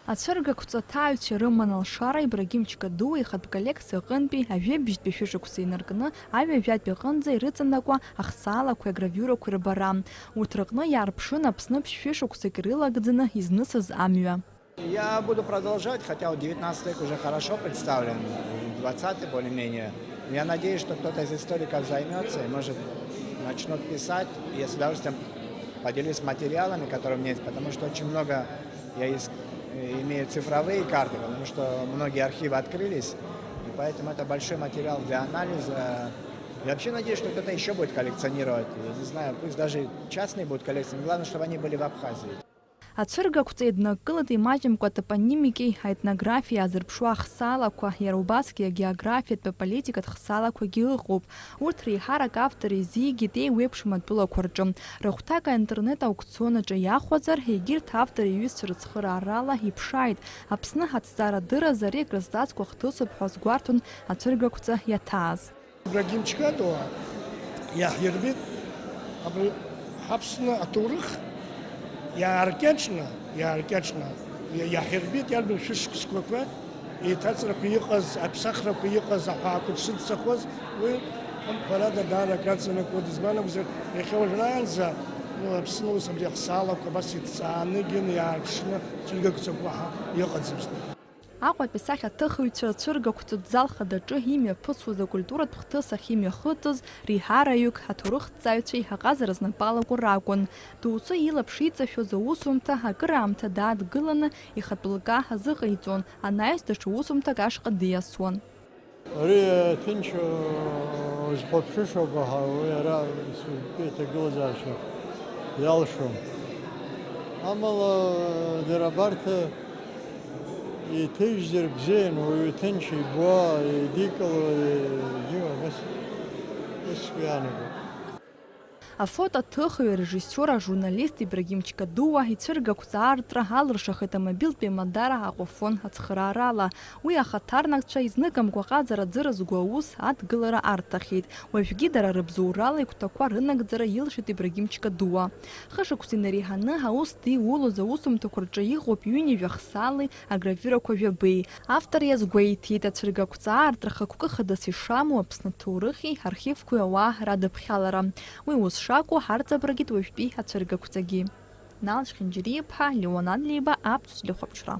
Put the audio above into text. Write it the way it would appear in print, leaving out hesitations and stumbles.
Ацәыргақәҵа ҭаҩцәа рыман алшара Ибрагим Чкаду ихатә коллекциа аҟынтәи ажәабжьтәи шәышықәса инаркны аҩажәатәи аҟынӡа ирыҵанакуа ахсаалақәеи агравиурақәеи рбара. Урҭ рыҟны иаарԥшын Аԥсны ԥшь-шықәсак ирылагӡаны изнысыз амҩа. Я буду продолжать, хотя 19 век уже хорошо представлен, 20 более-менее. Я надеюсь, что кто-то из историков займется и, может, начнут писать. Я с удовольствием поделюсь материалами, которые у меня есть, потому что очень много я имею цифровые карты, потому что многие архивы открылись, и поэтому это большой материал для анализа. Я вообще надеюсь, что кто-то еще будет коллекционировать. Я не знаю, пусть даже частные будут коллекционировать, главное, чтобы они были в Абхазии. Ацәыргақәҵа еиднакылеит имаҷымкәа атопонимикеи, аетнографиеи азырԥшуа ахсаалақәа, иара убасгьы агеографиатә аполитикатә хсаалақәагьы ыҟоуп. Урҭ реиҳарак автор изигеит еиуеиԥшым атәылақәа рҿы. Рыхәҭак аинтернет аукционаҿы иахәаӡар, егьырҭ автор иҩызцәа рыцхыраарала иԥшааит. Аԥсны ҳаҭҵаарадыраз ари акрызҵазкуа хҭысуп ҳәа азгәарҭон ацәыргақәҵа иаҭааз. Ибрагим Чкаду иаҳирбеит ҳаԥсны аҭоурых иааркьаҿны иаҳирбеит иарбан шәышықәсқәақәа, еиҭаҵрақәа иҟаз, аԥсахрақәа иҟаз, аҳәаақәа дшыццахоз, уи ҳәарада даара аҵанакуа дызбан акәзар, иахьа уажәраанӡа Аԥсны ус абри ахсаалақәа абас иҭҵааныгьаны иаарԥшны цәыргақәҵақәа иҟаӡамызт. Аҟәатәи сахьаҭыхыҩцәа рцәыргақәҵа ҭӡалхадаҿы имҩаԥысуаз акультуратә хҭыс ахьимҩахыҵыз реиҳараҩык аҭоурыхҭҵааҩцәеи аҟазара знапалақәа ракәын. Доусы илаԥш иҵашәоз аусумҭа акыраамҭа даадгыланы ихатә лкаа азыҟаиҵон, анаҩс даҽа усумҭак ашҟа диасуан. Ари ҭынч зхәаԥшышоуп, аха уи ара иҭагылазаашьа иалшом. Амала дара абарҭ иҭыжьзар бзиан, уаҩы ҭынч ибуа, идикыло, ус иаанаго. Афотоаҭыхыҩ, арежиссиор, ажурналист Ибрагим Чкадуа ицәыргақәҵа аартра алыршахеит амобилтәи амадара аҟәафон ацхыраарала. Уи ахаҭарнакцәа изныкымкәа аҟазара аӡыразго аус адгылара арҭахьеит. Уажәгьы дара рыбзоурала игәҭақәа рынагӡара илшеит Ибрагим Чкадуа. Хышықәса инареиҳаны аус диулоз аусумҭақәа рҿы иҟоуп ҩынҩажәа ахсаалеи агравиурақәа жәабеи. Автор иазгәеиҭеит, ацәыргақәҵа аартра хықәкы хадас ишамоу Аԥсны аҭоурыхи архивқәеи ауаа радыԥхьалара. Уи ус шакәу ҳарҵабыргит уажәтәи ацәыргақәҵагьы. Нал Шхинџьариа-ԥҳа, Леон Анлиба, Аԥсуа телехәаԥшра.